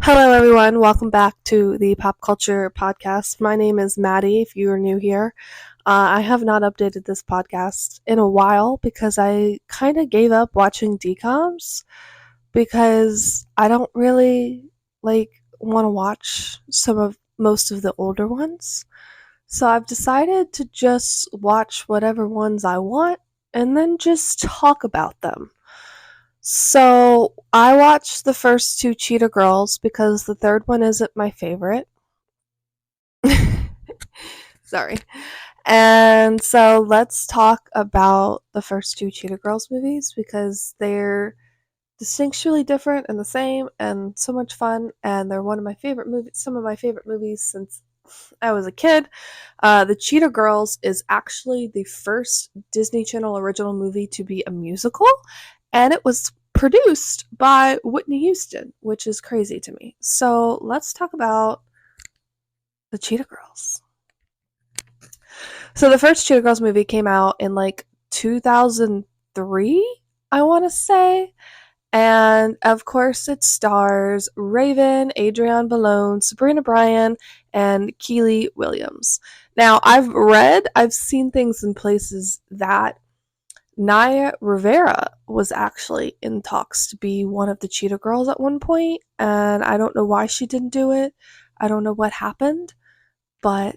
Hello, everyone. Welcome back to the Pop Culture Podcast. My name is Maddie, if you are new here. I have not updated this podcast in a while because I kind of gave up watching DComs because I don't really want to watch most of the older ones. So I've decided to just watch whatever ones I want and then just talk about them. So I watched the first two Cheetah Girls because the third one isn't my favorite. Sorry. And so let's talk about the first two Cheetah Girls movies because they're distinctly different and the same and so much fun, and they're some of my favorite movies since I was a kid. The Cheetah Girls is actually the first Disney Channel original movie to be a musical, and it was produced by Whitney Houston, which is crazy to me. So let's talk about the Cheetah Girls. So the first Cheetah Girls movie came out in 2003, I want to say. And of course, it stars Raven, Adrienne Balone, Sabrina Bryan, and Keely Williams. Now, I've seen things in places that Naya Rivera was actually in talks to be one of the Cheetah Girls at one point, and I don't know why she didn't do it. I don't know what happened, but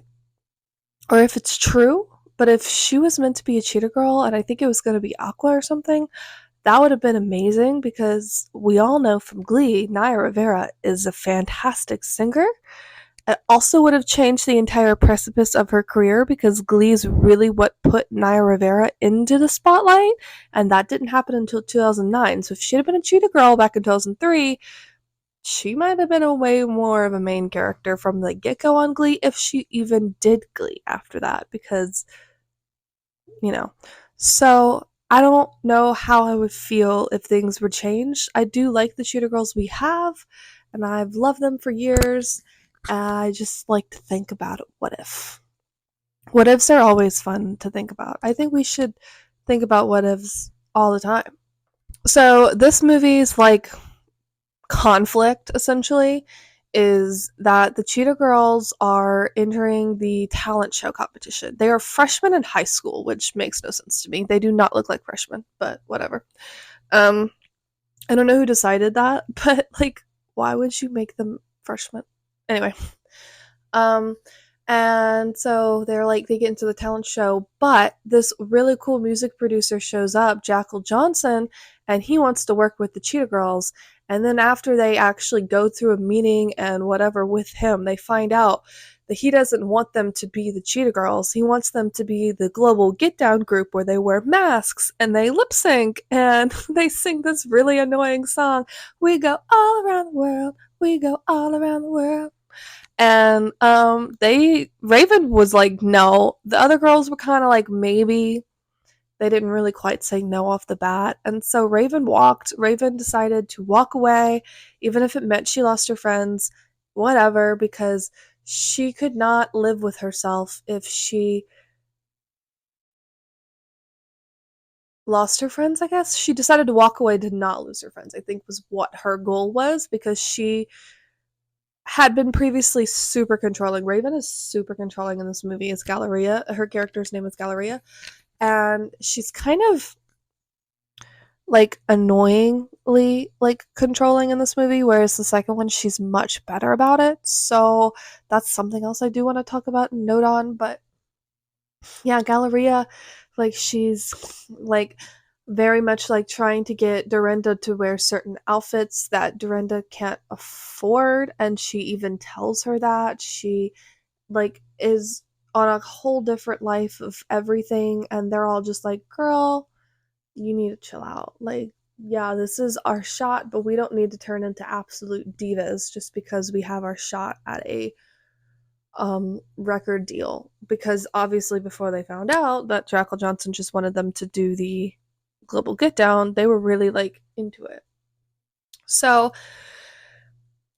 or if it's true. But if she was meant to be a Cheetah Girl, and I think it was going to be Aqua or something, that would have been amazing because we all know from Glee, Naya Rivera is a fantastic singer. It also would have changed the entire precipice of her career because Glee is really what put Naya Rivera into the spotlight, and that didn't happen until 2009. So if she'd have been a Cheetah Girl back in 2003, she might have been a way more of a main character from the get-go on Glee if she even did Glee after that, because you know. So I don't know how I would feel if things were changed. I do like the Cheetah Girls we have, and I've loved them for years. I just like to think about it. What if? What ifs are always fun to think about. I think we should think about what ifs all the time. So this movie's conflict essentially is that the Cheetah Girls are entering the talent show competition. They are freshmen in high school, which makes no sense to me. They do not look like freshmen, but whatever. Um, I don't know who decided that, but why would you make them freshmen? Anyway, um, and so they get into the talent show, but this really cool music producer shows up, Jackal Johnson, and he wants to work with the Cheetah Girls. And then after they actually go through a meeting and whatever with him, they find out that he doesn't want them to be the Cheetah Girls. He wants them to be the global get down group where they wear masks and they lip sync and they sing this really annoying song. We go all around the world. We go all around the world. And they Raven was like no. The other girls were kind of like maybe. They didn't really quite say no off the bat. And so Raven decided to walk away, even if it meant she lost her friends, whatever, because she could not live with herself if she lost her friends, I guess. She decided to walk away to not lose her friends, I think was what her goal was, because she had been previously super controlling. Raven is super controlling in this movie as Galleria. Her character's name is Galleria. And she's kind of annoyingly controlling in this movie, whereas the second one she's much better about it. So that's something else I do want to talk about and note on. But yeah, Galleria, she's very much trying to get Dorinda to wear certain outfits that Dorinda can't afford, and she even tells her that she is on a whole different life of everything, and they're all just like, girl, you need to chill out. Yeah, this is our shot, but we don't need to turn into absolute divas just because we have our shot at a record deal. Because obviously before they found out that Jackal Johnson just wanted them to do the global get down, they were really into it. So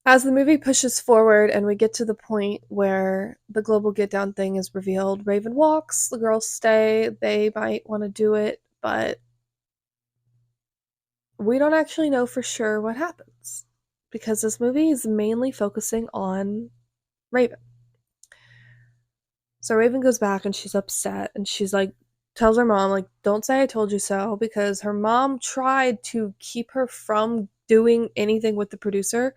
as the movie pushes forward and we get to the point where the global get down thing is revealed, Raven walks, the girls stay, they might want to do it, but we don't actually know for sure what happens. because this movie is mainly focusing on Raven. So Raven goes back and she's upset and she's like, tells her mom, like, don't say I told you so, because her mom tried to keep her from doing anything with the producer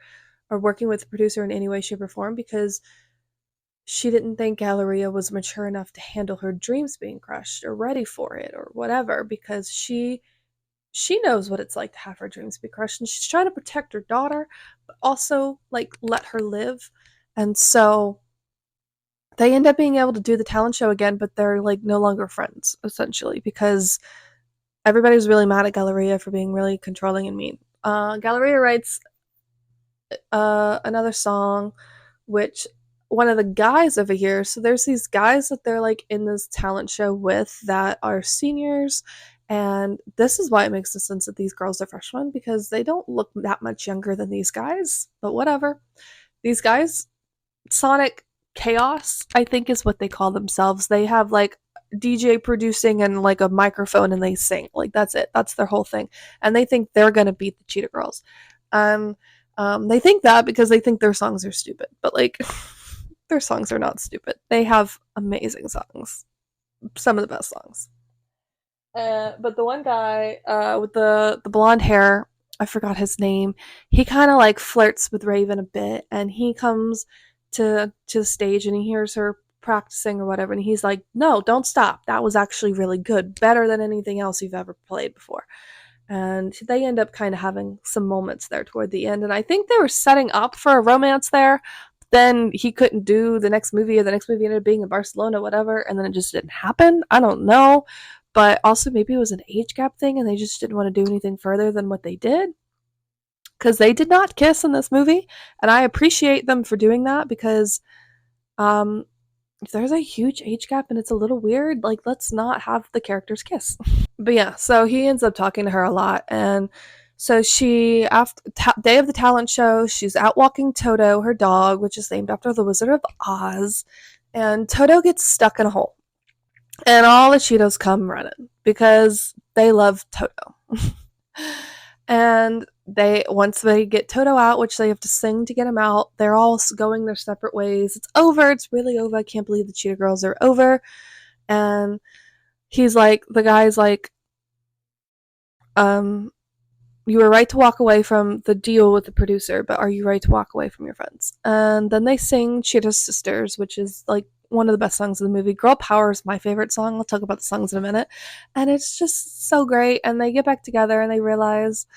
or working with the producer in any way, shape, or form because she didn't think Galleria was mature enough to handle her dreams being crushed or ready for it or whatever, because she knows what it's like to have her dreams be crushed and she's trying to protect her daughter but also like let her live. And so they end up being able to do the talent show again, but they're like no longer friends essentially because everybody's really mad at Galleria for being really controlling and mean. Galleria writes another song, which one of the guys over here. So there's these guys that they're like in this talent show with that are seniors, and this is why it makes the sense that these girls are freshmen because they don't look that much younger than these guys. But whatever, these guys, Sonic Chaos, I think is what they call themselves. They have like DJ producing and like a microphone and they sing. Like that's it. That's their whole thing. And they think they're gonna beat the Cheetah Girls. And they think that because they think their songs are stupid. But like their songs are not stupid. They have amazing songs. Some of the best songs. But the one guy with the blonde hair, I forgot his name. He kind of like flirts with Raven a bit, and he comes to the stage and he hears her practicing or whatever, and he's like, "No, don't stop. That was actually really good, better than anything else you've ever played before." And they end up kind of having some moments there toward the end, and I think they were setting up for a romance there. Then he couldn't do the next movie, or the next movie ended up being in Barcelona, whatever, and then it just didn't happen. I don't know, but also maybe it was an age gap thing, and they just didn't want to do anything further than what they did because they did not kiss in this movie, and I appreciate them for doing that because um, if there's a huge age gap and it's a little weird, like let's not have the characters kiss. But yeah, so he ends up talking to her a lot, and so she after day of the talent show, she's out walking Toto, her dog, which is named after the Wizard of Oz, and Toto gets stuck in a hole, and all the Cheetos come running because they love Toto. And they once they get Toto out, which they have to sing to get him out, they're all going their separate ways. It's over. It's really over. I can't believe the Cheetah Girls are over. And he's like, the guy's like, um, you were right to walk away from the deal with the producer, but are you right to walk away from your friends? And then they sing Cheetah Sisters, which is like one of the best songs in the movie. Girl Power is my favorite song. I'll talk about the songs in a minute. And it's just so great. And they get back together and they realize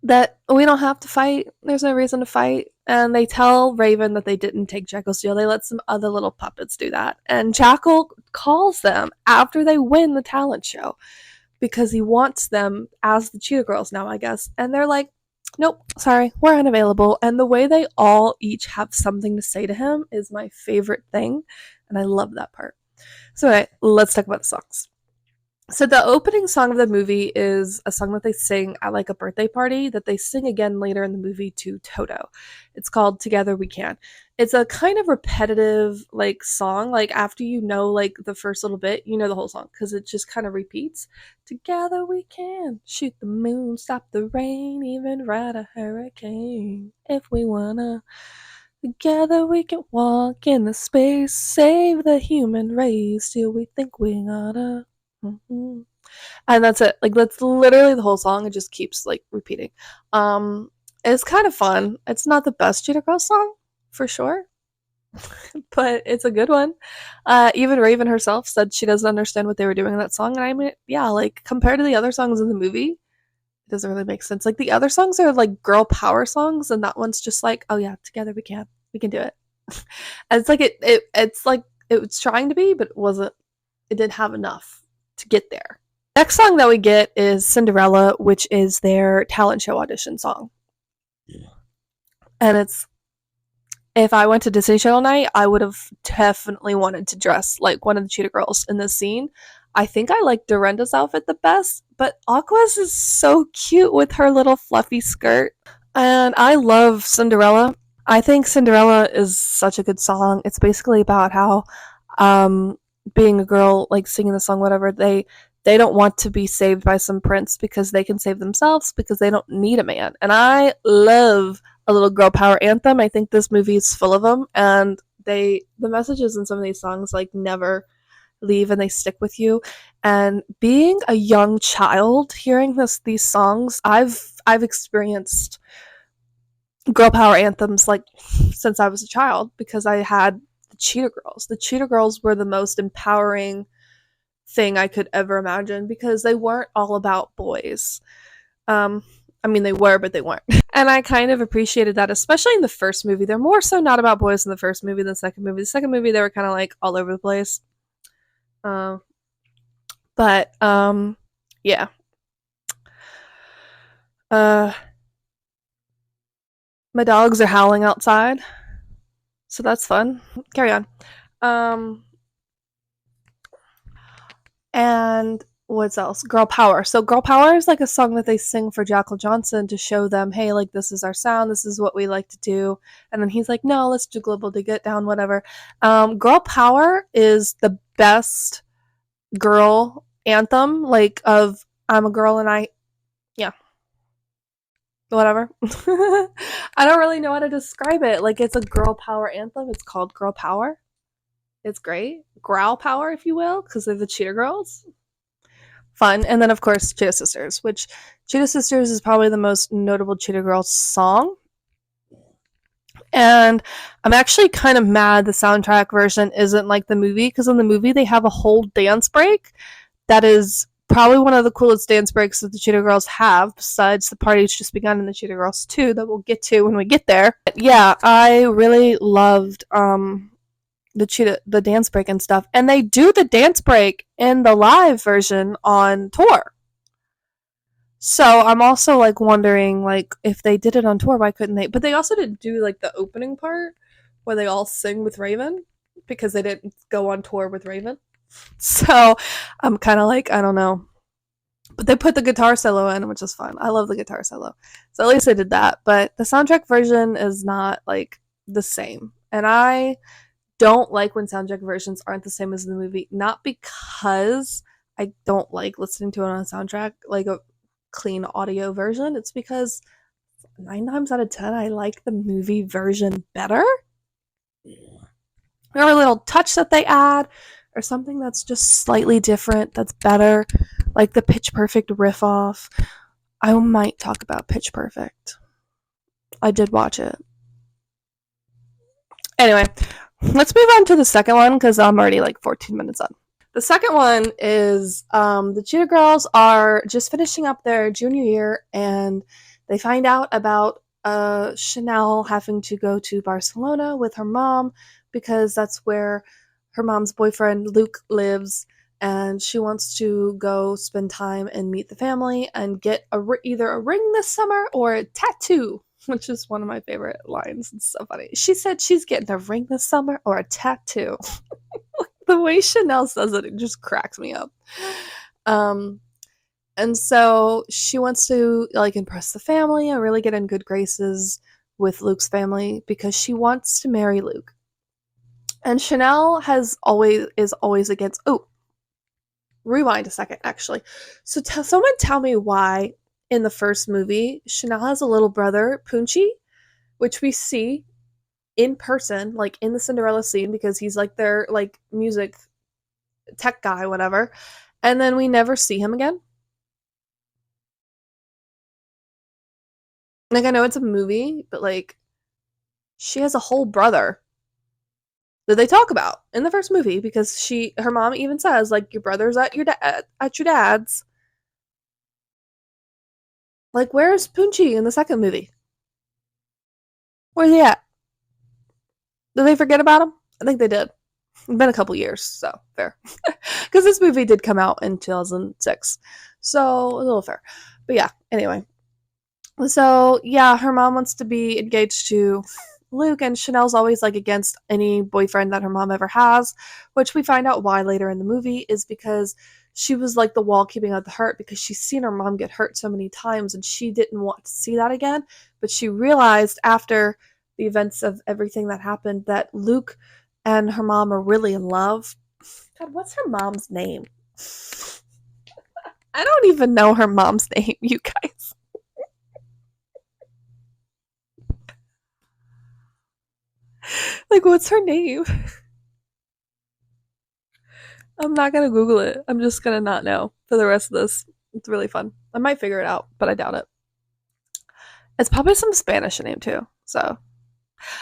that we don't have to fight. There's no reason to fight. And they tell Raven that they didn't take Jackal's deal. They let some other little puppets do that. And Jackal calls them after they win the talent show because he wants them as the Cheetah Girls now, I guess. And they're like, nope, sorry, we're unavailable. And the way they all each have something to say to him is my favorite thing. And I love that part. So, anyway, let's talk about the songs. So the opening song of the movie is a song that they sing at like a birthday party that they sing again later in the movie to Toto. It's called Together We Can. It's a kind of repetitive like song. Like after you know like the first little bit, you know the whole song because it just kind of repeats. Together we can shoot the moon, stop the rain, even ride a hurricane if we wanna. Together we can walk in the space, save the human race till we think we gotta. Mm-hmm. And that's it. Like that's literally the whole song. It just keeps like repeating. Um, it's kind of fun. It's not the best Cheetah Girls song for sure, but it's a good one. Even Raven herself said she doesn't understand what they were doing in that song, and I mean, yeah, like compared to the other songs in the movie, it doesn't really make sense. Like the other songs are like girl power songs, and that one's just like, oh yeah, together we can do it. And it's like it's like it was trying to be, but it wasn't. It didn't have enough to get there. Next song that we get is Cinderella, which is their talent show audition song. And it's if I went to Disney Channel night, I would have definitely wanted to dress like one of the Cheetah Girls in this scene. I think I like Dorinda's outfit the best, but Aqua's is so cute with her little fluffy skirt. And I love Cinderella. I think Cinderella is such a good song. It's basically about how being a girl, like singing the song, whatever, They don't want to be saved by some prince because they can save themselves because they don't need a man. And I love a little girl power anthem. I think this movie is full of them, and the messages in some of these songs like never leave and they stick with you. And being a young child hearing these songs, I've experienced girl power anthems like since I was a child because I had the Cheetah Girls. The Cheetah Girls were the most empowering thing I could ever imagine because they weren't all about boys. Um, I mean, they were, but they weren't. And I kind of appreciated that, especially in the first movie. They're more so not about boys in the first movie than the second movie. The second movie, they were kind of like all over the place. Uh, but yeah. Uh, my dogs are howling outside, so that's fun. Carry on. Um, and what's else? Girl Power. So Girl Power is like a song that they sing for Jackal Johnson to show them, hey, like this is our sound, this is what we like to do. And then he's like, no, let's do Global to Get Down, whatever. Girl Power is the best girl anthem, like of I'm a girl and yeah, whatever. I don't really know how to describe it. Like it's a girl power anthem. It's called Girl Power. It's great. Growl power, if you will, because they're the Cheetah Girls. Fun. And then, of course, Cheetah Sisters, which Cheetah Sisters is probably the most notable Cheetah Girls song. And I'm actually kind of mad the soundtrack version isn't like the movie, because in the movie they have a whole dance break that is probably one of the coolest dance breaks that the Cheetah Girls have, besides the Party's Just Begun in the Cheetah Girls 2 that we'll get to when we get there. But yeah, I really loved the dance break and stuff. And they do the dance break in the live version on tour. So I'm also like wondering like if they did it on tour, why couldn't they? But they also didn't do like the opening part where they all sing with Raven because they didn't go on tour with Raven. So I'm kind of like, I don't know. But they put the guitar solo in, which is fun. I love the guitar solo. So at least they did that. But the soundtrack version is not like the same. And I don't like when soundtrack versions aren't the same as the movie. Not because I don't like listening to it on a soundtrack, like a clean audio version. It's because 9 times out of 10, I like the movie version better. Or a little touch that they add, or something that's just slightly different, that's better. Like the Pitch Perfect riff off. I might talk about Pitch Perfect. I did watch it. Anyway, let's move on to the second one because I'm already like 14 minutes on. The second one is the Cheetah Girls are just finishing up their junior year and they find out about Chanel having to go to Barcelona with her mom because that's where her mom's boyfriend Luke lives, and she wants to go spend time and meet the family and get either a ring this summer or a tattoo, which is one of my favorite lines. It's so funny. She said she's getting a ring this summer or a tattoo. The way Chanel says it just cracks me up. And so she wants to like impress the family and really get in good graces with Luke's family because she wants to marry Luke. And Chanel is always against. Oh, rewind a second, actually. So someone tell me why in the first movie Chanel has a little brother, Punchy, which we see in person, like in the Cinderella scene, because he's like their like music tech guy, whatever. And then we never see him again. Like I know it's a movie, but like she has a whole brother that they talk about in the first movie because her mom even says like your brother's at your dad's. Like where's Punchy in the second movie? Where's he at? Did they forget about him? I think they did. It's been a couple years, so fair. Because this movie did come out in 2006, so a little fair. But yeah, anyway. So yeah, her mom wants to be engaged to Luke, and Chanel's always like against any boyfriend that her mom ever has, which we find out why later in the movie is because she was like the wall keeping out the hurt because she's seen her mom get hurt so many times and she didn't want to see that again. But she realized after the events of everything that happened that Luke and her mom are really in love. God, what's her mom's name? I don't even know her mom's name, you guys. Like, what's her name? I'm not gonna Google it. I'm just gonna not know for the rest of this. It's really fun. I might figure it out, but I doubt it. It's probably some Spanish name too. So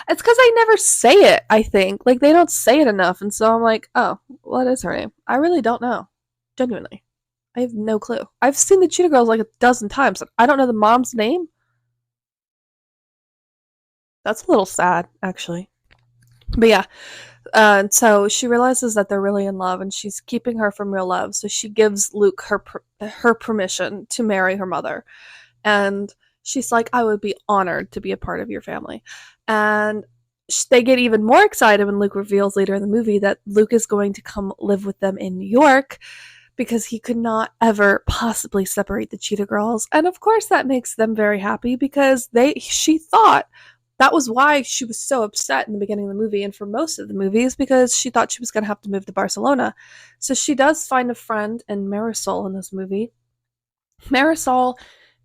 it's because I never say it, I think. Like, they don't say it enough. And so I'm like, oh, what is her name? I really don't know. Genuinely. I have no clue. I've seen the Cheetah Girls like a dozen times. I don't know the mom's name. That's a little sad, actually. But yeah, so she realizes that they're really in love, and she's keeping her from real love. So she gives Luke her permission to marry her mother, and she's like, "I would be honored to be a part of your family." And they get even more excited when Luke reveals later in the movie that Luke is going to come live with them in New York because he could not ever possibly separate the Cheetah Girls. And of course that makes them very happy because she thought that was why she was so upset in the beginning of the movie and for most of the movies because she thought she was going to have to move to Barcelona. So she does find a friend in Marisol in this movie. Marisol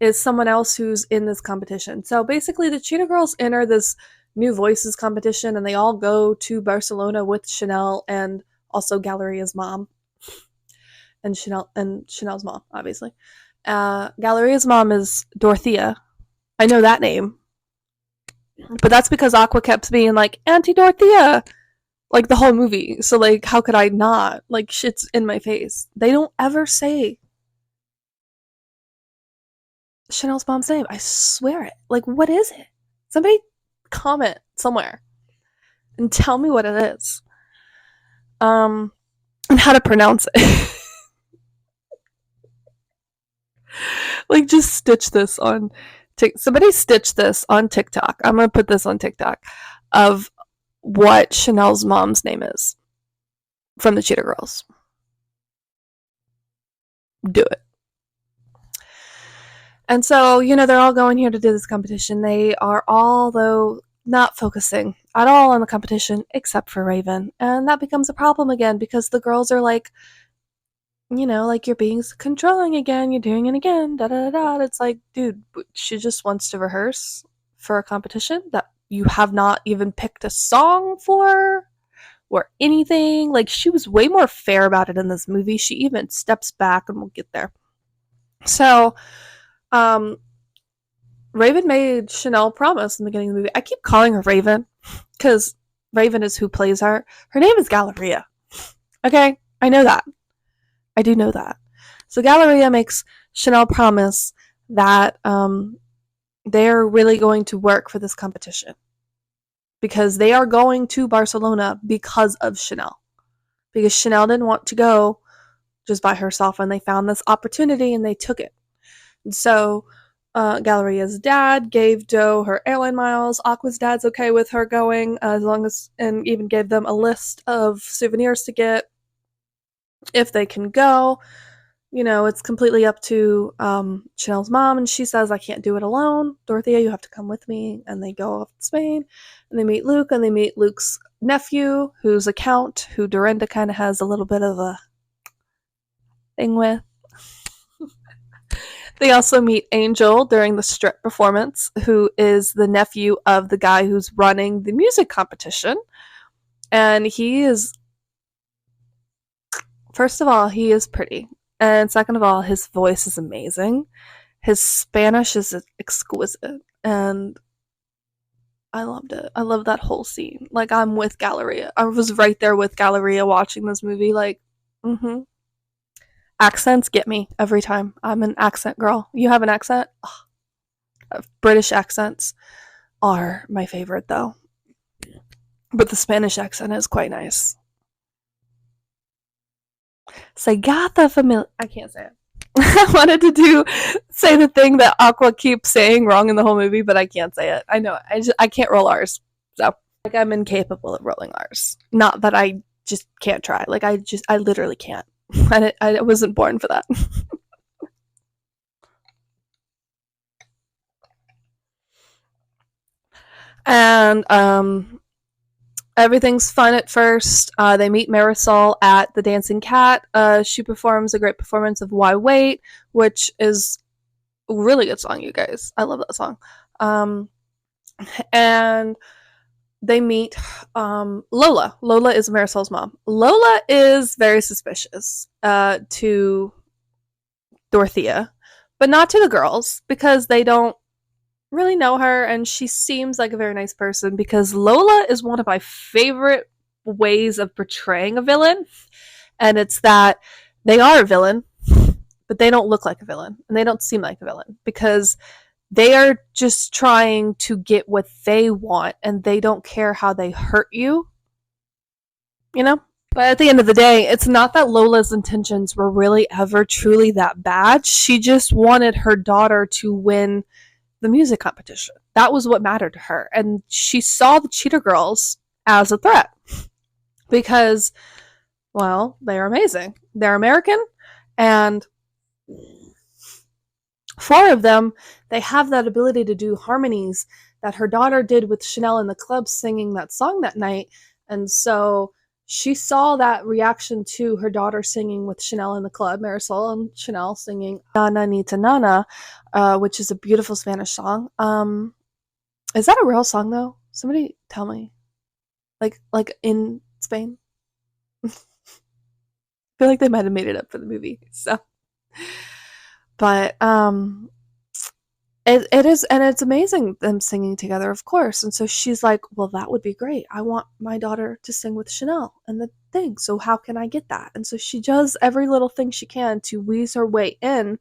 is someone else who's in this competition. So basically the Cheetah Girls enter this New Voices competition and they all go to Barcelona with Chanel and also Galleria's mom and Chanel's mom, obviously. Galleria's mom is Dorothea. I know that name, but that's because Aqua kept being like Auntie Dorothea, like the whole movie. So like, how could I not? Like, shit's in my face. They don't ever say Chanel's mom's name. I swear it. Like, what is it? Somebody comment somewhere and tell me what it is. And how to pronounce it. Like, just stitch this on somebody stitch this on TikTok. I'm gonna put this on TikTok of what Chanel's mom's name is from the Cheetah Girls. Do it. And so, they're all going here to do this competition. They are all, though, not focusing at all on the competition except for Raven. And that becomes a problem again because the girls are like, like you're being controlling again, you're doing it again, da da da. It's like, dude, she just wants to rehearse for a competition that you have not even picked a song for or anything. Like, she was way more fair about it in this movie. She even steps back, and we'll get there. So, um, Raven made Chanel promise in the beginning of the movie. I keep calling her Raven because Raven is who plays her. Her name is Galleria. Okay, I know that. I do know that. So Galleria makes Chanel promise that they're really going to work for this competition because they are going to Barcelona because of Chanel. Because Chanel didn't want to go just by herself, and they found this opportunity and they took it. And so Galleria's dad gave Doe her airline miles. Aqua's dad's okay with her going as long as, and even gave them a list of souvenirs to get if they can go. It's completely up to Chanel's mom, and she says, I can't do it alone. Dorothea, you have to come with me. And they go off to Spain, and they meet Luke, and they meet Luke's nephew, who's a count, who Dorinda kind of has a little bit of a thing with. They also meet Angel during the strip performance, who is the nephew of the guy who's running the music competition. And he is, first of all, he is pretty. And second of all, his voice is amazing. His Spanish is exquisite. And I loved it. I love that whole scene. Like, I'm with Galleria. I was right there with Galleria watching this movie. Like, mm-hmm. Accents get me every time. I'm an accent girl. You have an accent? British accents are my favorite, though. But the Spanish accent is quite nice. Segata familia. I can't say it. I wanted to say the thing that Aqua keeps saying wrong in the whole movie, but I can't say it. I know it. I can't roll R's. So, like, I'm incapable of rolling R's. Not that I just can't try. Like, I literally can't. I wasn't born for that. And Everything's fun at first. They meet Marisol at the Dancing Cat. She performs a great performance of Why Wait, which is a really good song, you guys. I love that song. Um, and they meet Lola. Lola is Marisol's mom. Lola is very suspicious to Dorothea, but not to the girls because they don't really know her, and she seems like a very nice person because Lola is one of my favorite ways of portraying a villain, and it's that they are a villain, but they don't look like a villain and they don't seem like a villain because they are just trying to get what they want and they don't care how they hurt you, you know? But at the end of the day, it's not that Lola's intentions were really ever truly that bad. She just wanted her daughter to win the music competition. That was what mattered to her. And she saw the Cheetah Girls as a threat because, well, they're amazing. They're American, and four of them, they have that ability to do harmonies that her daughter did with Chanel in the club singing that song that night. And so she saw that reaction to her daughter singing with Chanel in the club, Marisol and Chanel singing Nana Nita Nana, which is a beautiful Spanish song. Is that a real song though? Somebody tell me. Like in Spain? I feel like they might have made it up for the movie. So, but it is, and it's amazing them singing together, of course. And so she's like, well, that would be great. I want my daughter to sing with Chanel and the thing. So how can I get that? And so she does every little thing she can to wheeze her way in,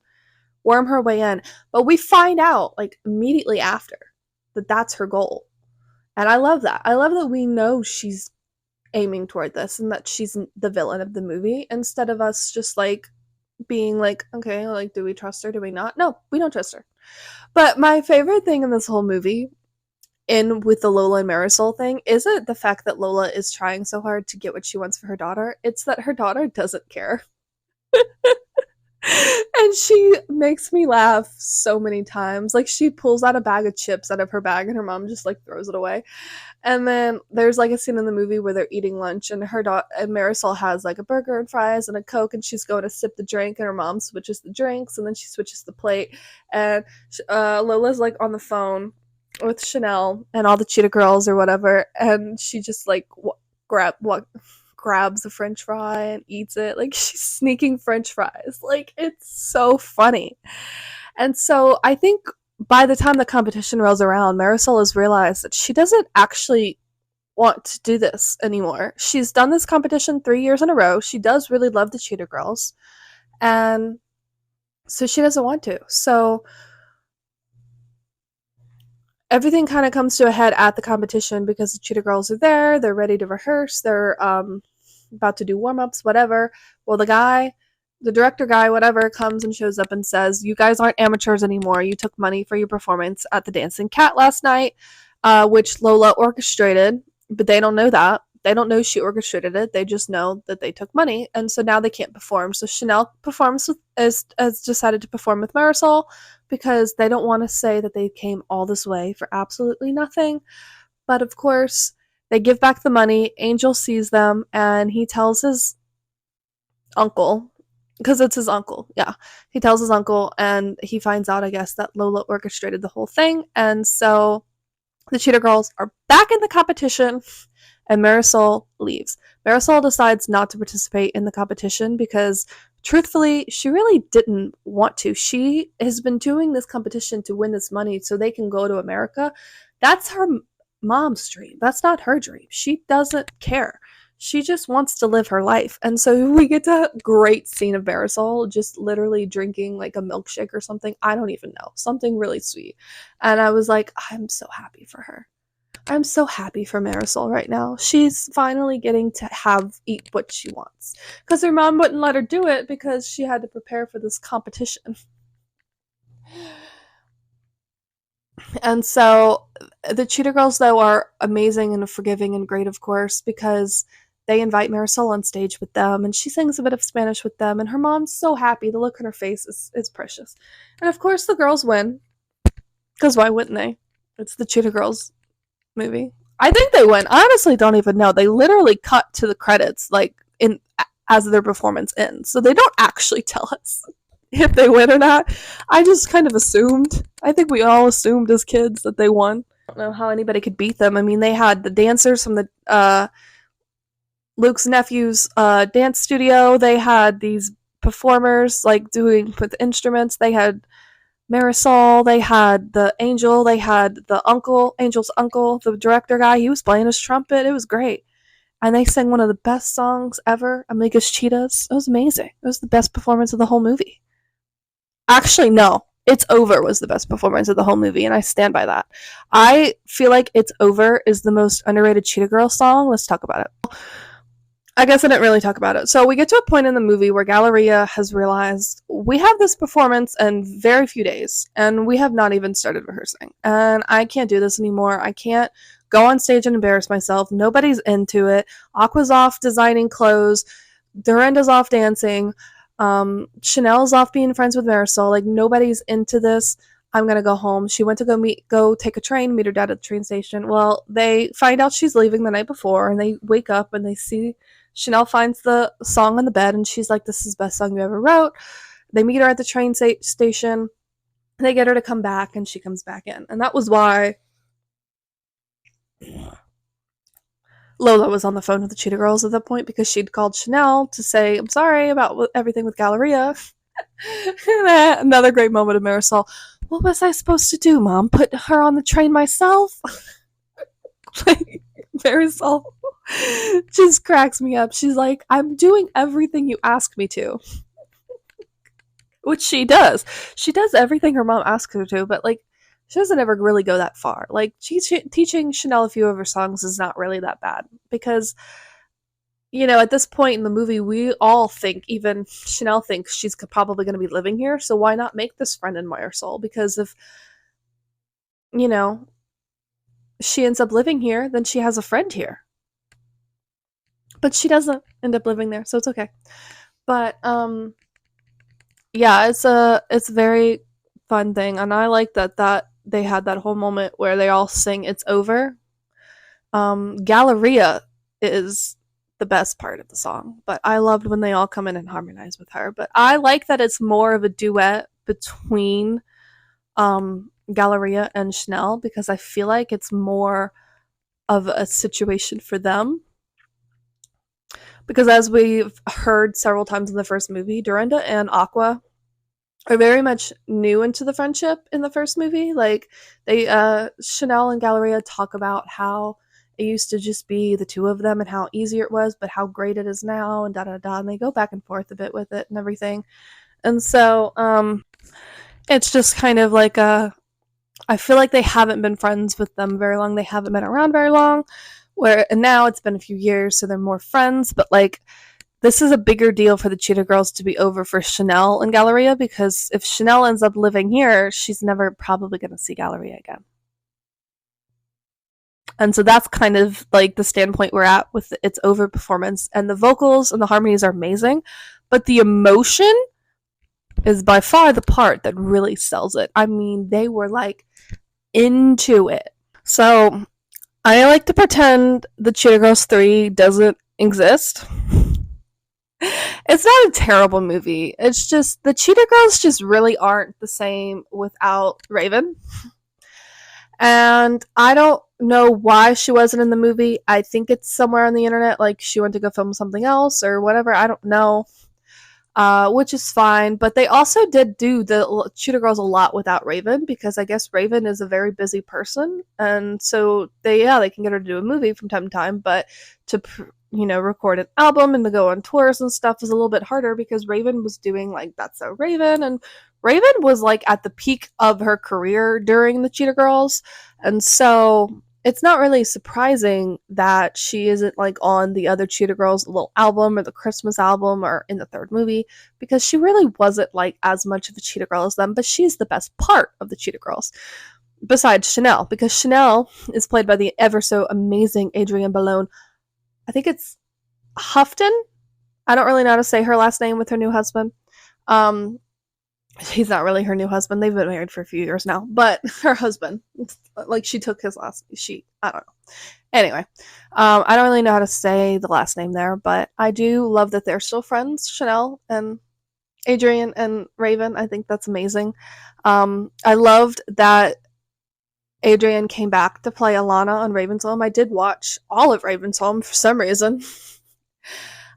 worm her way in. But we find out like immediately after that that's her goal. And I love that. I love that we know she's aiming toward this and that she's the villain of the movie instead of us just like being like, okay, like, do we trust her? Do we not? No, we don't trust her. But my favorite thing in this whole movie, in with the Lola and Marisol thing, isn't the fact that Lola is trying so hard to get what she wants for her daughter. It's that her daughter doesn't care. And she makes me laugh so many times. Like, she pulls out a bag of chips out of her bag and her mom just like throws it away. And then there's like a scene in the movie where they're eating lunch and her daughter and Marisol has like a burger and fries and a Coke and she's going to sip the drink and her mom switches the drinks and then she switches the plate and Lola's like on the phone with Chanel and all the Cheetah Girls or whatever and she just like grabs a French fry and eats it like she's sneaking French fries. Like, it's so funny. And so I think by the time the competition rolls around, Marisol has realized that she doesn't actually want to do this anymore. She's done this competition 3 years in a row. She does really love the Cheetah Girls. And so she doesn't want to. So everything kind of comes to a head at the competition because the Cheetah Girls are there. They're ready to rehearse. They're about to do warm-ups, whatever. Well, the director guy, whatever, comes and shows up and says, you guys aren't amateurs anymore. You took money for your performance at the Dancing Cat last night, which Lola orchestrated, but they don't know that. They don't know she orchestrated it. They just know that they took money, and so now they can't perform. So Chanel has decided to perform with Marisol because they don't want to say that they came all this way for absolutely nothing. But of course, they give back the money. Angel sees them, and he tells his uncle, because it's his uncle, yeah. He tells his uncle, and he finds out, I guess, that Lola orchestrated the whole thing. And so the Cheetah Girls are back in the competition, and Marisol leaves. Marisol decides not to participate in the competition because, truthfully, she really didn't want to. She has been doing this competition to win this money so they can go to America. That's her mom's dream. That's not her dream. She doesn't care. She just wants to live her life. And so we get to a great scene of Marisol just literally drinking like a milkshake or something. I don't even know. Something really sweet. And I was like, I'm so happy for her. I'm so happy for Marisol right now. She's finally getting to eat what she wants. Because her mom wouldn't let her do it because she had to prepare for this competition. And so the Cheetah Girls, though, are amazing and forgiving and great, of course, because they invite Marisol on stage with them, and she sings a bit of Spanish with them, and her mom's so happy. The look on her face is precious. And of course, the girls win, because why wouldn't they? It's the Cheetah Girls movie. I think they win. I honestly don't even know. They literally cut to the credits like in as their performance ends, so they don't actually tell us if they win or not. I just kind of assumed. I think we all assumed as kids that they won. I don't know how anybody could beat them. I mean, they had the dancers from the Luke's nephew's dance studio. They had these performers like doing with instruments. They had Marisol, they had the angel, they had the uncle, Angel's uncle, the director guy. He was playing his trumpet. It was great. And they sang one of the best songs ever, Amiga's Cheetahs. It was amazing. It was the best performance of the whole movie. Actually, no. It's Over was the best performance of the whole movie, and I stand by that. I feel like It's Over is the most underrated Cheetah Girl song. Let's talk about it. I guess I didn't really talk about it. So we get to a point in the movie where Galleria has realized we have this performance in very few days, and we have not even started rehearsing. And I can't do this anymore. I can't go on stage and embarrass myself. Nobody's into it. Aqua's off designing clothes. Dorinda's off dancing. Chanel's off being friends with Marisol. Like nobody's into this. I'm gonna go home. She went to go take a train, meet her dad at the train station. Well, they find out she's leaving the night before, and they wake up and they see Chanel finds the song on the bed, and she's like, "This is the best song you ever wrote." They meet her at the train station. They get her to come back, and she comes back in, and that was why Lola was on the phone with the Cheetah Girls at that point because she'd called Chanel to say, "I'm sorry about everything with Galleria." Another great moment of Marisol. What was I supposed to do, Mom? Put her on the train myself? Like, Marisol just cracks me up. She's like, I'm doing everything you ask me to. Which she does. She does everything her mom asks her to, but like, she doesn't ever really go that far. Like, teaching Chanel a few of her songs is not really that bad because at this point in the movie, we all think, even Chanel thinks she's probably going to be living here. So why not make this friend in Marisol? Because if, you know, she ends up living here, then she has a friend here. But she doesn't end up living there, so it's okay. But yeah, it's a very fun thing, and I like that they had that whole moment where they all sing "It's Over." Galleria is the best part of the song, but I loved when they all come in and harmonize with her. But I like that it's more of a duet between Galleria and Chanel because I feel like it's more of a situation for them. Because as we've heard several times in the first movie, Dorinda and Aqua are very much new into the friendship in the first movie. Like they Chanel and Galleria talk about how it used to just be the two of them and how easy it was, but how great it is now and da da da, and they go back and forth a bit with it and everything. And so it's just kind of like I feel like they haven't been friends with them very long. They haven't been around very long. And now it's been a few years, so they're more friends, but like this is a bigger deal for the Cheetah Girls to be over for Chanel and Galleria because if Chanel ends up living here, she's never probably going to see Galleria again. And so that's kind of like the standpoint we're at with its over performance. And the vocals and the harmonies are amazing, but the emotion is by far the part that really sells it. I mean, they were like into it. So I like to pretend the Cheetah Girls 3 doesn't exist. It's not a terrible movie. It's just the Cheetah Girls just really aren't the same without Raven. And I don't know why she wasn't in the movie. I think it's somewhere on the internet, like she went to go film something else or whatever. I don't know. Which is fine. But they also did do the Cheetah Girls a lot without Raven because I guess Raven is a very busy person, and so they can get her to do a movie from time to time, but to record an album and to go on tours and stuff is a little bit harder because Raven was doing like That's So Raven, and Raven was like at the peak of her career during the Cheetah Girls, and so it's not really surprising that she isn't like on the other Cheetah Girls little album or the Christmas album or in the third movie because she really wasn't like as much of a Cheetah Girl as them, but she's the best part of the Cheetah Girls besides Chanel because Chanel is played by the ever so amazing Adrienne Balone. I think it's Houghton. I don't really know how to say her last name with her new husband. Um, He's not really her new husband. They've been married for a few years now, but her husband, like she took his last. I don't know. Anyway, I don't really know how to say the last name there, but I do love that they're still friends, Chanel and Adrian and Raven. I think that's amazing. I loved that Adrian came back to play Alana on Ravensholm. I did watch all of Ravensholm for some reason.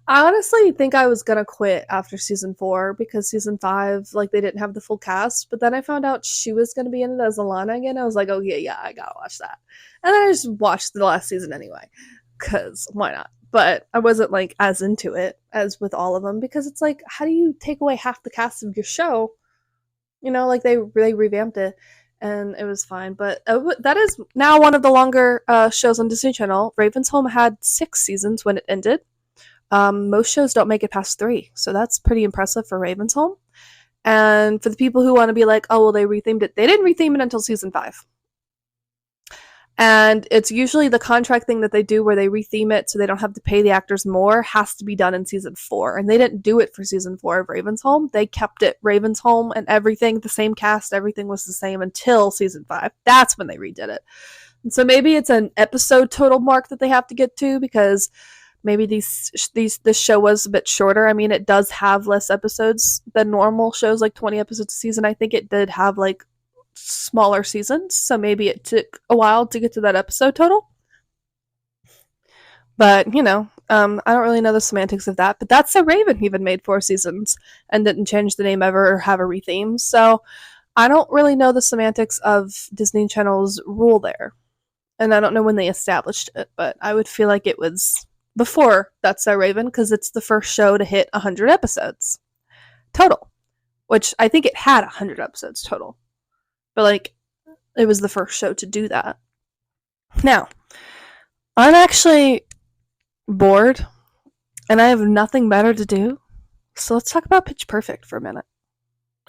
I honestly think I was gonna quit after season 4 because season 5, like, they didn't have the full cast, but then I found out she was gonna be in it as Alana again. I was like, oh yeah, I gotta watch that. And then I just watched the last season anyway, because why not? But I wasn't like as into it as with all of them because it's like, how do you take away half the cast of your show? Like they revamped it and it was fine. But that is now one of the longer shows on Disney Channel. Ravensholm had 6 seasons when it ended. Most shows don't make it past 3, so that's pretty impressive for Ravensholm. And for the people who want to be like, oh, well, they rethemed it, they didn't retheme it until season 5. And it's usually the contract thing that they do where they retheme it so they don't have to pay the actors more has to be done in season 4. And they didn't do it for season 4 of Ravensholm. They kept it Ravensholm and everything, the same cast, everything was the same until season 5. That's when they redid it. And so maybe it's an episode total mark that they have to get to because maybe this show was a bit shorter. I mean, it does have less episodes than normal shows, like 20 episodes a season. I think it did have like smaller seasons, so maybe it took a while to get to that episode total. But I don't really know the semantics of that. But that's so Raven even made 4 seasons and didn't change the name ever or have a retheme. So I don't really know the semantics of Disney Channel's rule there, and I don't know when they established it. But I would feel like it was before That's So Raven because it's the first show to hit 100 episodes total, which I think it had 100 episodes total. But like, it was the first show to do that. Now, I'm actually bored and I have nothing better to do. So let's talk about Pitch Perfect for a minute.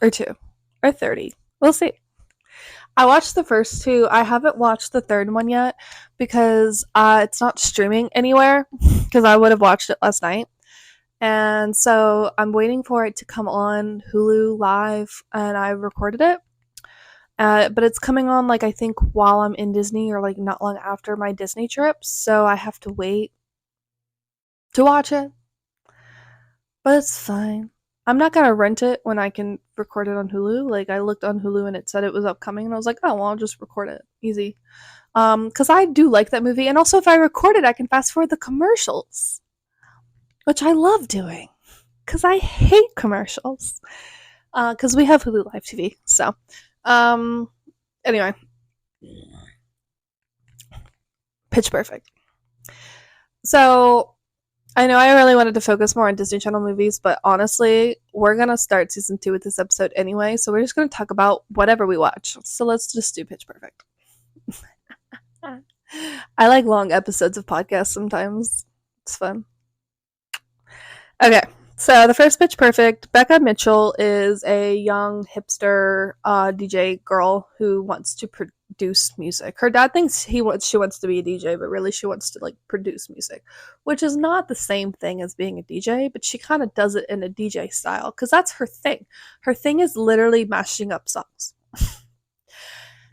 Or 2. Or 30. We'll see. I watched the first 2. I haven't watched the third one yet because it's not streaming anywhere because I would have watched it last night. And so I'm waiting for it to come on Hulu Live and I recorded it. But it's coming on, like, I think while I'm in Disney or, like, not long after my Disney trip, so I have to wait to watch it. But it's fine. I'm not gonna rent it when I can record it on Hulu. Like, I looked on Hulu and it said it was upcoming, and I was like, oh, well, I'll just record it. Easy. Because I do like that movie, and also if I record it, I can fast forward the commercials, which I love doing, because I hate commercials. Because we have Hulu Live TV, so... Anyway. Pitch Perfect. So, I know I really wanted to focus more on Disney Channel movies, but honestly, we're going to start season 2 with this episode anyway, so we're just going to talk about whatever we watch. So let's just do Pitch Perfect. I like long episodes of podcasts sometimes. It's fun. Okay. So the first Pitch Perfect, Becca Mitchell is a young hipster DJ girl who wants to produce music. Her dad thinks she wants to be a DJ, but really she wants to like produce music, which is not the same thing as being a DJ, but she kind of does it in a DJ style because that's her thing. Her thing is literally mashing up songs.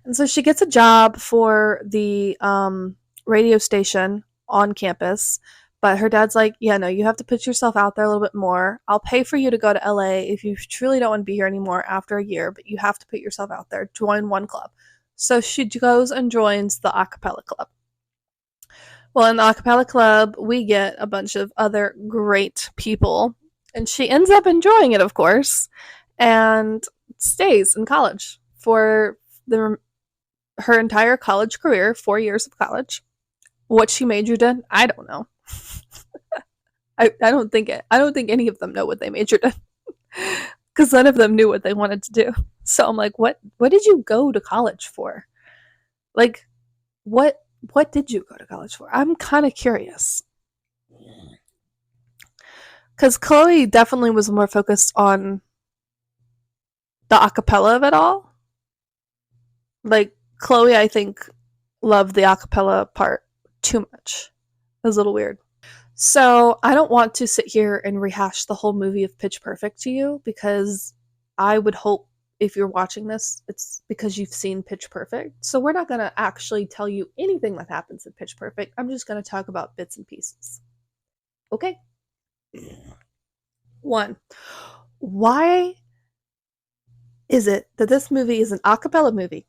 And so she gets a job for the radio station on campus. But her dad's like, yeah, no, you have to put yourself out there a little bit more. I'll pay for you to go to LA if you truly don't want to be here anymore after a year, but you have to put yourself out there. Join one club. So she goes and joins the a cappella club. Well, in the a cappella club, we get a bunch of other great people. And she ends up enjoying it, of course, and stays in college for her entire college career, 4 years of college. What she majored in, I don't know. I don't think any of them know what they majored in because none of them knew what they wanted to do. So I'm like, what did you go to college for? Like, what did you go to college for? I'm kind of curious. Because Chloe definitely was more focused on the acapella of it all. Like, Chloe, I think, loved the acapella part too much. It was a little weird. So I don't want to sit here and rehash the whole movie of Pitch Perfect to you because I would hope if you're watching this, it's because you've seen Pitch Perfect. So we're not going to actually tell you anything that happens in Pitch Perfect. I'm just going to talk about bits and pieces. Okay? One, why is it that this movie is an a cappella movie?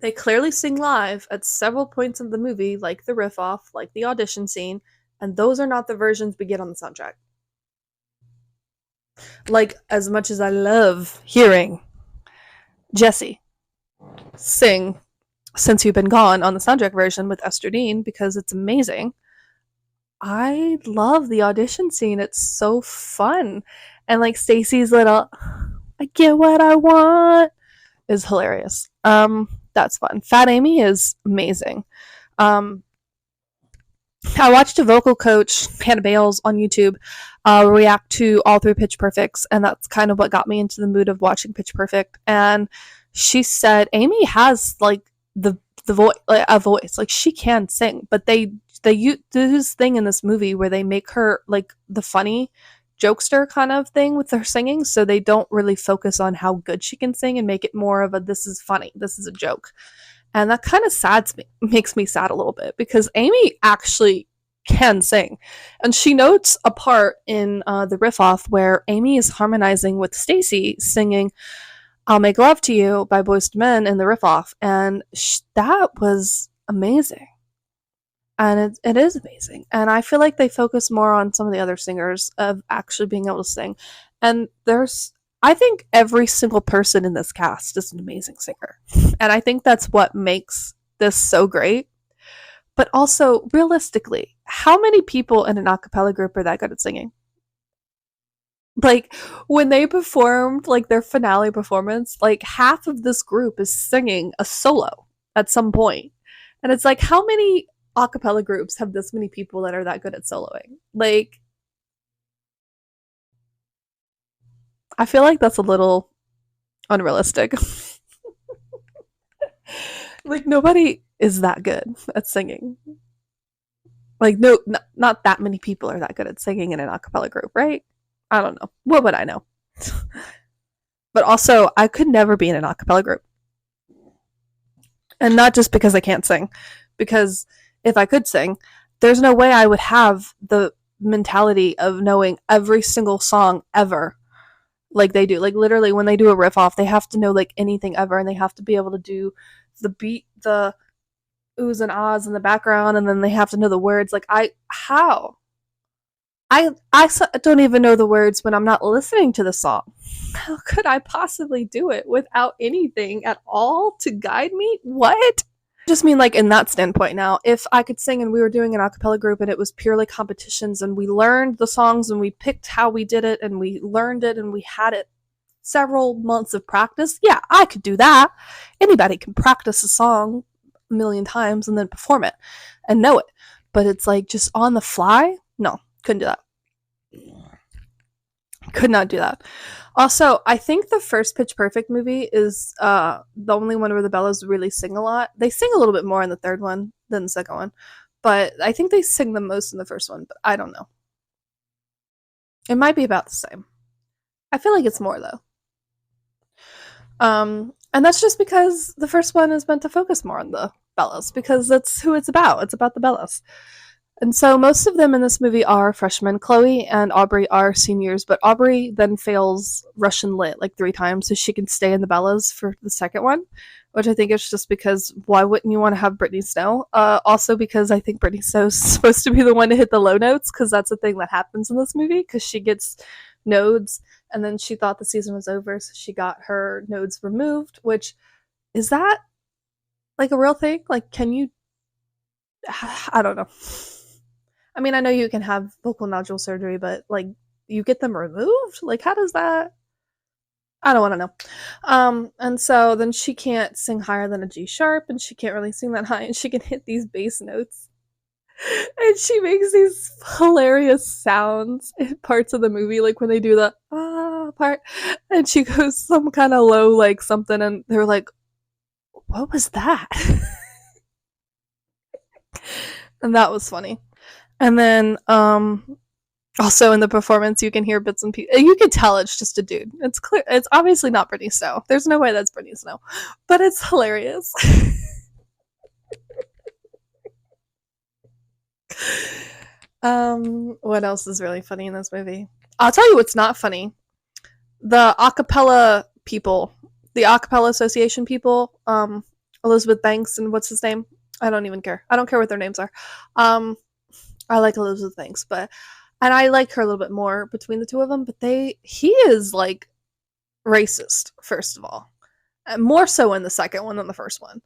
They clearly sing live at several points of the movie, like the riff off, like the audition scene, and those are not the versions we get on the soundtrack. Like, as much as I love hearing Jesse sing Since You've Been Gone on the soundtrack version with Esther Dean because it's amazing, I love the audition scene. It's so fun. And like Stacy's little I get what I want is hilarious. That's fun. Fat Amy is amazing. Um I watched a vocal coach, Hannah Bales, on YouTube react to all three Pitch Perfects, and that's kind of what got me into the mood of watching Pitch Perfect. And she said Amy has like the voice, like, a voice, like she can sing, but they do this thing in this movie where they make her like the funny jokester kind of thing with her singing, so they don't really focus on how good she can sing and make it more of a this is funny, this is a joke. And that kind of makes me sad a little bit because Amy actually can sing. And she notes a part in the riff off where Amy is harmonizing with Stacy singing I'll Make Love to You by Boyz II Men in the riff off. And that was amazing. And it is amazing. And I feel like they focus more on some of the other singers of actually being able to sing. And I think every single person in this cast is an amazing singer. And I think that's what makes this so great. But also, realistically, how many people in an a cappella group are that good at singing? Like, when they performed, like, their finale performance, like, half of this group is singing a solo at some point. And it's like, how many a cappella groups have this many people that are that good at soloing? Like, I feel like that's a little unrealistic. Like, nobody is that good at singing. Like, no, not that many people are that good at singing in an a cappella group, right? I don't know. What would I know? But also, I could never be in an a cappella group. And not just because I can't sing, because if I could sing, there's no way I would have the mentality of knowing every single song ever like they do. Like, literally, when they do a riff off, they have to know like anything ever, and they have to be able to do the beat, the oohs and ahs in the background, and then they have to know the words. Like, how? I don't even know the words when I'm not listening to the song. How could I possibly do it without anything at all to guide me? What? Just mean like in that standpoint now. If I could sing and we were doing an a cappella group and it was purely competitions and we learned the songs and we picked how we did it and we learned it and we had it several months of practice, yeah, I could do that. Anybody can practice a song a million times and then perform it and know it. But it's like just on the fly? No, couldn't do that. Could not do that. Also, I think the first Pitch Perfect movie is the only one where the Bellas really sing a lot. They sing a little bit more in the third one than the second one, but I think they sing the most in the first one, but I don't know. It might be about the same. I feel like it's more though. And that's just because the first one is meant to focus more on the Bellas because that's who it's about. It's about the Bellas. And so most of them in this movie are freshmen. Chloe and Aubrey are seniors, but Aubrey then fails Russian Lit like 3 times so she can stay in the Bellas for the second one, which I think is just because why wouldn't you want to have Brittany Snow? Also because I think Brittany Snow's supposed to be the one to hit the low notes because that's the thing that happens in this movie because she gets nodes and then she thought the season was over so she got her nodes removed, which is that like a real thing? Like, can you I don't know. I mean, I know you can have vocal nodule surgery, but like you get them removed? Like how does that I don't want to know. And so then she can't sing higher than a G sharp and she can't really sing that high and she can hit these bass notes. And she makes these hilarious sounds in parts of the movie, like when they do the part, and she goes some kind of low, like something, and they're like, what was that? And that was funny. And then Also, in the performance, you can hear bits and pieces. You can tell it's just a dude. It's clear. It's obviously not Brittany Snow. There's no way that's Brittany Snow, but it's hilarious. What else is really funny in this movie? I'll tell you what's not funny. The acapella people, the acapella association people, Elizabeth Banks and what's his name? I don't even care. I don't care what their names are. Um, I like Elizabeth Banks, but and I like her a little bit more between the two of them. But he is like racist, first of all, and more so in the second one than the first one.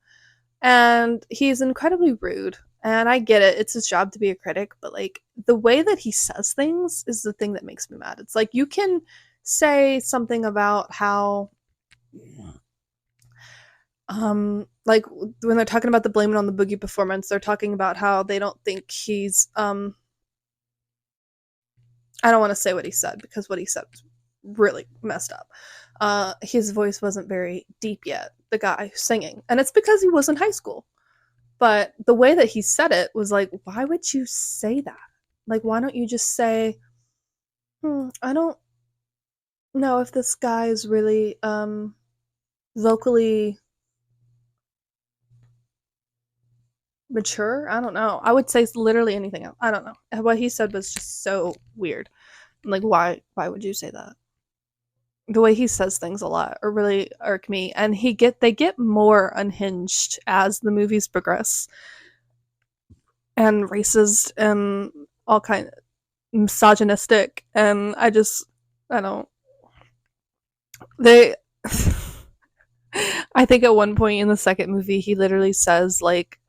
And he's incredibly rude. And I get it; it's his job to be a critic, but like the way that he says things is the thing that makes me mad. It's like you can say something about how like when they're talking about the blame it on the boogie performance, they're talking about how they don't think he's I don't want to say what he said because what he said was really messed up. His voice wasn't very deep yet, the guy singing, and it's because he was in high school. But the way that he said it was like, why would you say that? Like, why don't you just say, I don't know if this guy is really vocally mature. I don't know. I would say literally anything else. I don't know. What he said was just so weird. Like, why would you say that? The way he says things a lot or really irk me, and they get more unhinged as the movies progress, and racist and all kind of misogynistic, and I don't they I think at one point in the second movie he literally says like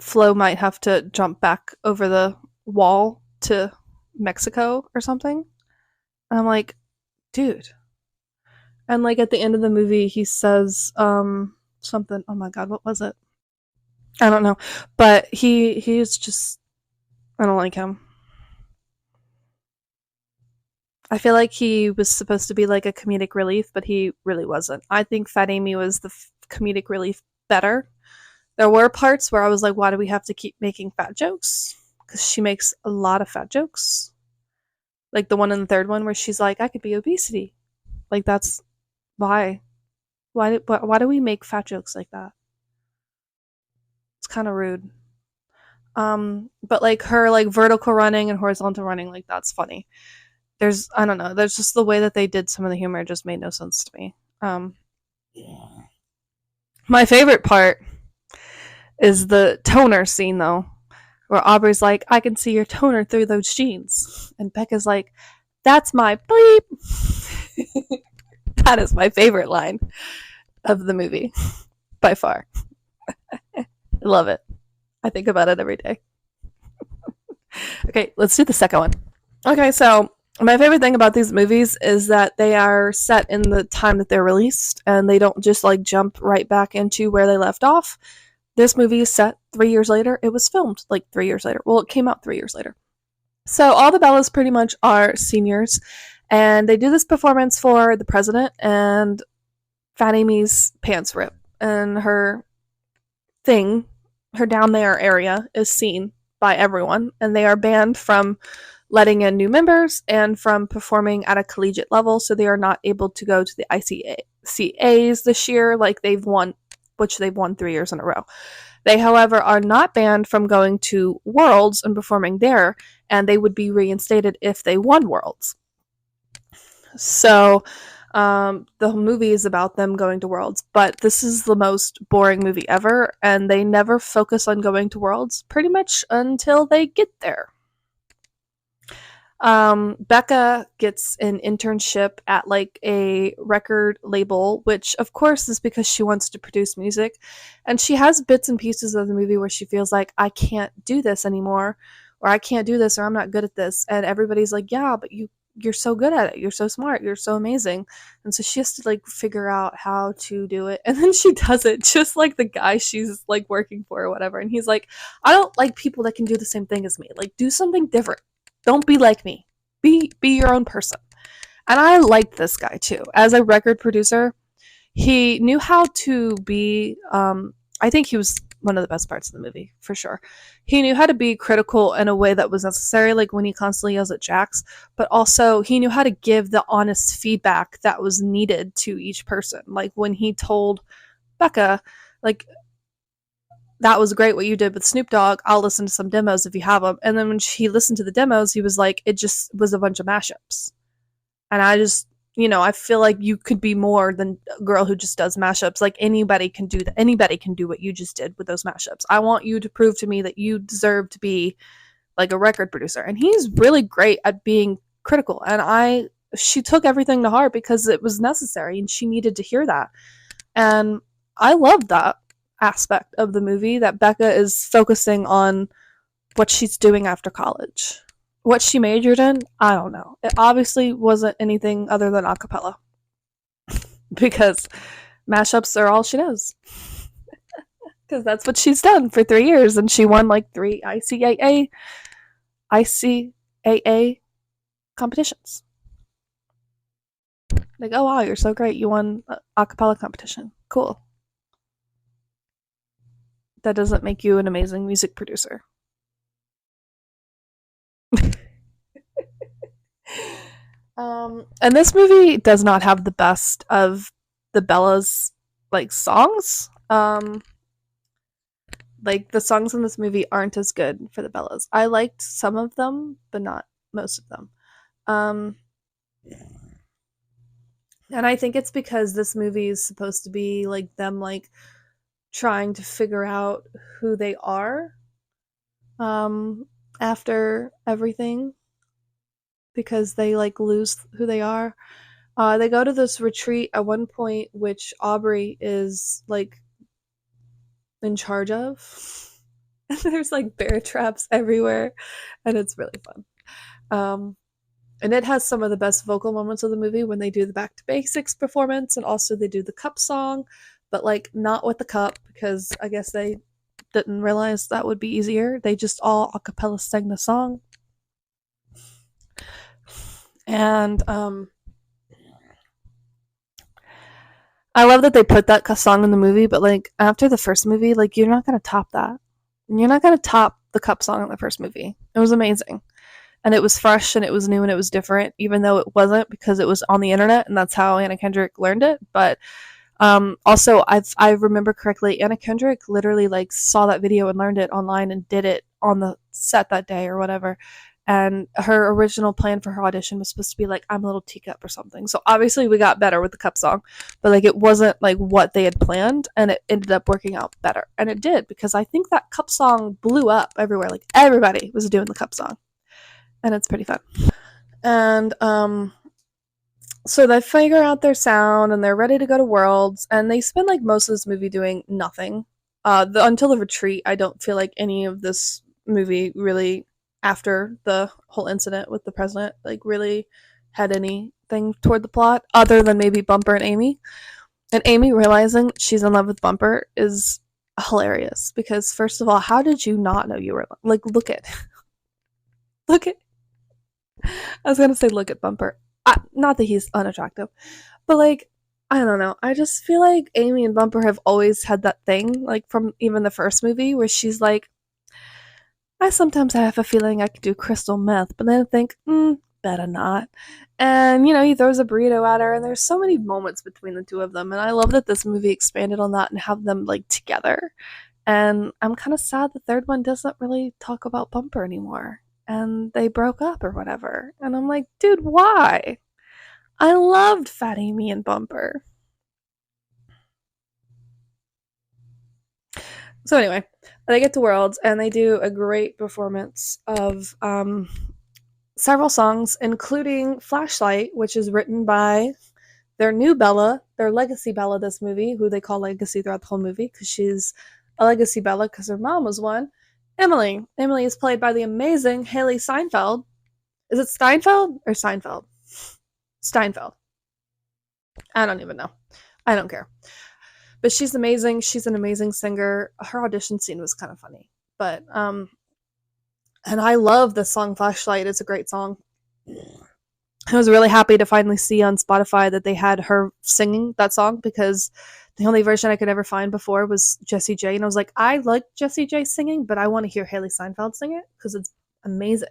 Flo might have to jump back over the wall to Mexico or something. And I'm like, dude. And like at the end of the movie he says something, oh my god, what was it? I don't know. But he's just I don't like him. I feel like he was supposed to be like a comedic relief, but he really wasn't. I think Fat Amy was the comedic relief better. There were parts where I was like, why do we have to keep making fat jokes? Because she makes a lot of fat jokes. Like the one in the third one where she's like, I could be obesity. Like that's why. Why do we make fat jokes like that? It's kind of rude. But like her like vertical running and horizontal running, like that's funny. I don't know, there's just the way that they did some of the humor just made no sense to me. My favorite part is the toner scene though, where Aubrey's like, I can see your toner through those jeans. And Becca's like, that's my bleep. That is my favorite line of the movie, by far. I love it. I think about it every day. Okay, let's do the second one. Okay, so my favorite thing about these movies is that they are set in the time that they're released and they don't just like jump right back into where they left off. This movie is set 3 years later. It was filmed like 3 years later. Well, it came out 3 years later. So all the Bellas pretty much are seniors, and they do this performance for the president, and Fat Amy's pants rip, and thing, her down there area, is seen by everyone, and they are banned from letting in new members and from performing at a collegiate level, so they are not able to go to the ICAs this year, like which they've won 3 years in a row. They, however, are not banned from going to Worlds and performing there, and they would be reinstated if they won Worlds. So, the movie is about them going to Worlds, but this is the most boring movie ever, and they never focus on going to Worlds pretty much until they get there. Becca gets an internship at like a record label, which of course is because she wants to produce music. And she has bits and pieces of the movie where she feels like, I can't do this anymore, or I can't do this, or I'm not good at this. And everybody's like, yeah, but you're so good at it. You're so smart. You're so amazing. And so she has to like figure out how to do it. And then she does it just like the guy she's like working for or whatever. And he's like, I don't like people that can do the same thing as me. Like, do something different. Don't be like me. Be your own person. And I liked this guy too. As a record producer, he knew how to be I think he was one of the best parts of the movie, for sure. He knew how to be critical in a way that was necessary, like when he constantly yells at Jax, but also he knew how to give the honest feedback that was needed to each person. Like when he told Becca, like, that was great what you did with Snoop Dogg. I'll listen to some demos if you have them. And then when he listened to the demos, he was like, it just was a bunch of mashups. And I just, I feel like you could be more than a girl who just does mashups. Like anybody can do that. Anybody can do what you just did with those mashups. I want you to prove to me that you deserve to be like a record producer. And he's really great at being critical. And she took everything to heart because it was necessary and she needed to hear that. And I love that aspect of the movie, that Becca is focusing on what she's doing after college. What she majored in, I don't know. It obviously wasn't anything other than a cappella because mashups are all she knows. Because that's what she's done for 3 years, and she won like 3 ICAA competitions. Like, oh wow, you're so great, you won a cappella competition. Cool. That doesn't make you an amazing music producer. And this movie does not have the best of the Bellas like songs. Like the songs in this movie aren't as good for the Bellas. I liked some of them, but not most of them. Um, and I think it's because this movie is supposed to be like them like trying to figure out who they are after everything, because they like lose who they are. They go to this retreat at one point, which Aubrey is like in charge of. And there's like bear traps everywhere, and it's really fun. And it has some of the best vocal moments of the movie when they do the Back to Basics performance, and also they do the cup song, but like not with the cup because I guess they didn't realize that would be easier. They just all a cappella sang the song. And I love that they put that song in the movie, but like after the first movie, like you're not gonna top that. You're not gonna top the cup song in the first movie. It was amazing. And it was fresh and it was new and it was different, even though it wasn't, because it was on the internet and that's how Anna Kendrick learned it. But also, I remember correctly, Anna Kendrick literally like saw that video and learned it online and did it on the set that day or whatever. And her original plan for her audition was supposed to be like, I'm a little teacup or something. So obviously we got better with the cup song, but like it wasn't like what they had planned, and it ended up working out better. And it did, because I think that cup song blew up everywhere. Like everybody was doing the cup song, and it's pretty fun. And so they figure out their sound and they're ready to go to Worlds, and they spend like most of this movie doing nothing. Until the retreat, I don't feel like any of this movie really, after the whole incident with the president, like really had anything toward the plot other than maybe Bumper and Amy. And Amy realizing she's in love with Bumper is hilarious, because first of all, how did you not know you were like, look at look at I was gonna say look at Bumper. Not that he's unattractive, but like, I don't know. I just feel like Amy and Bumper have always had that thing, like from even the first movie, where she's like, I sometimes have a feeling I could do crystal meth, but then I think, better not. And he throws a burrito at her, and there's so many moments between the two of them, and I love that this movie expanded on that and have them like together. And I'm kind of sad the third one doesn't really talk about Bumper anymore, and they broke up or whatever. And I'm like, dude, why? I loved Fat Amy and Bumper. So anyway, they get to Worlds and they do a great performance of several songs, including Flashlight, which is written by their new Bella, their legacy Bella this movie, who they call Legacy throughout the whole movie because she's a legacy Bella because her mom was one. Emily. Emily is played by the amazing Haley Steinfeld. Is it Steinfeld or Seinfeld? Steinfeld. I don't even know. I don't care. But she's amazing. She's an amazing singer. Her audition scene was kind of funny. But and I love the song Flashlight. It's a great song. I was really happy to finally see on Spotify that they had her singing that song, because the only version I could ever find before was Jessie J. And I was like, I like Jessie J singing, but I want to hear Haley Steinfeld sing it because it's amazing.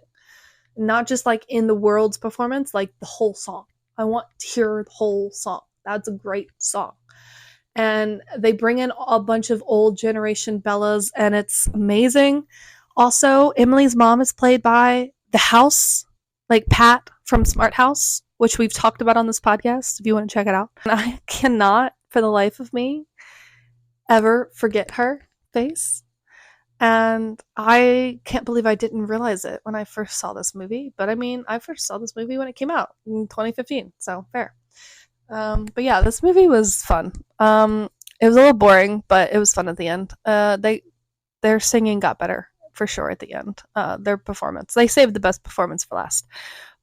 Not just like in the world's performance, like the whole song. I want to hear the whole song. That's a great song. And they bring in a bunch of old generation Bellas, and it's amazing. Also, Emily's mom is played by the house, like Pat from Smart House, which we've talked about on this podcast if you want to check it out. And I cannot, for the life of me, ever forget her face. And I can't believe I didn't realize it when I first saw this movie. But I mean, I first saw this movie when it came out in 2015, so fair. But yeah, this movie was fun. It was a little boring, but it was fun at the end. Their singing got better for sure at the end. Their performance, they saved the best performance for last.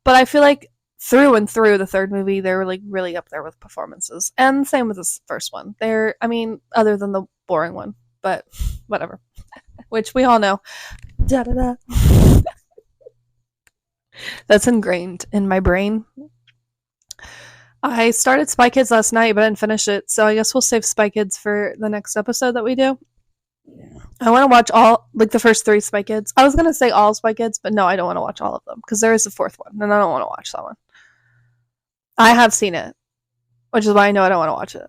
But I feel like through and through the third movie, they were like really up there with performances, and same with this first one. I mean, other than the boring one, but whatever. Which we all know. Da da da. That's ingrained in my brain. I started Spy Kids last night, but I didn't finish it, so I guess we'll save Spy Kids for the next episode that we do. I want to watch all, like, the first 3 Spy Kids. I was going to say all Spy Kids, but no, I don't want to watch all of them, because there is a 4th one, and I don't want to watch that one. I have seen it, which is why I know I don't want to watch it.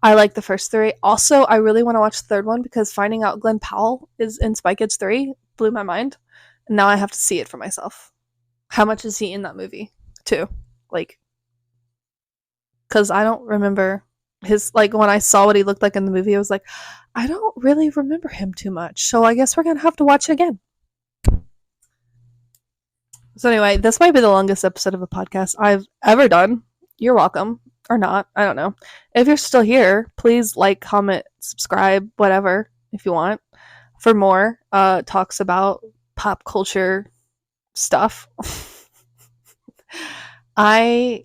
I like the first 3. Also, I really want to watch the 3rd one, because finding out Glenn Powell is in Spy Kids 3 blew my mind, and now I have to see it for myself. How much is he in that movie, too? Like, because I don't remember his, like, when I saw what he looked like in the movie, I was like, I don't really remember him too much, so I guess we're gonna have to watch it again. So anyway, this might be the longest episode of a podcast I've ever done. You're welcome. Or not, I don't know. If you're still here, please like, comment, subscribe, whatever, if you want, for more talks about pop culture stuff. I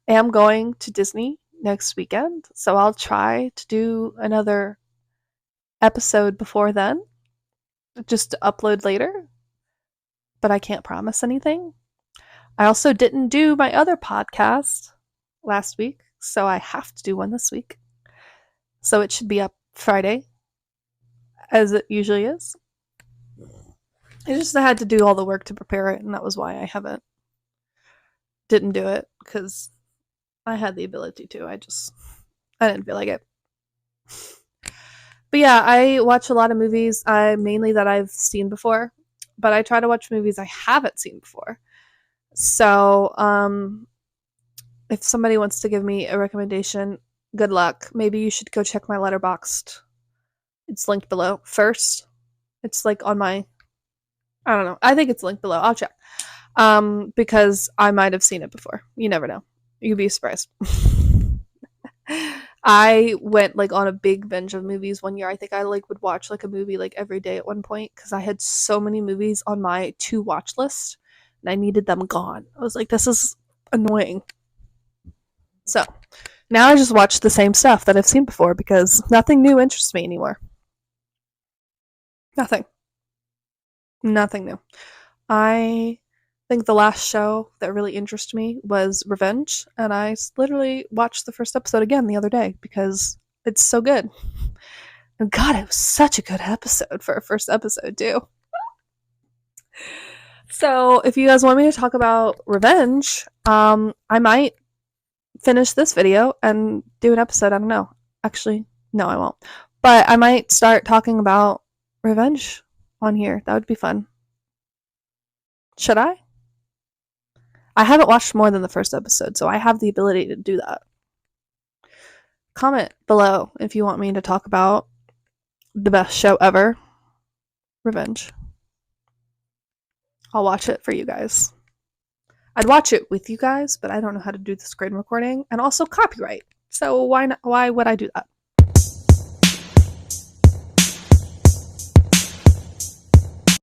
am going to Disney next weekend, so I'll try to do another episode before then, just to upload later, but I can't promise anything. I also didn't do my other podcast last week, so I have to do one this week. So it should be up Friday, as it usually is. It's just I had to do all the work to prepare it, and that was why I didn't do it, because I had the ability to. I didn't feel like it. But yeah, I watch a lot of movies, mainly that I've seen before, but I try to watch movies I haven't seen before. So, if somebody wants to give me a recommendation, good luck. Maybe you should go check my Letterboxd. It's linked below. First, it's like on my, I don't know. I think it's linked below. I'll check. Because I might have seen it before. You never know. You'd be surprised. I went like on a big binge of movies one year. I think I like would watch like a movie like every day at one point, because I had so many movies on my to watch list and I needed them gone. I was like, this is annoying. So now I just watch the same stuff that I've seen before, because nothing new interests me anymore. Nothing new. I think the last show that really interested me was Revenge, and I literally watched the first episode again the other day because it's so good. And God, it was such a good episode for a first episode too. So if you guys want me to talk about Revenge, I might finish this video and do an episode. I don't know. Actually, no, I won't. But I might start talking about Revenge on here. That would be fun. Should I? I haven't watched more than the first episode, so I have the ability to do that. Comment below if you want me to talk about the best show ever, Revenge. I'll watch it for you guys. I'd watch it with you guys, but I don't know how to do the screen recording, and also copyright. So why would I do that?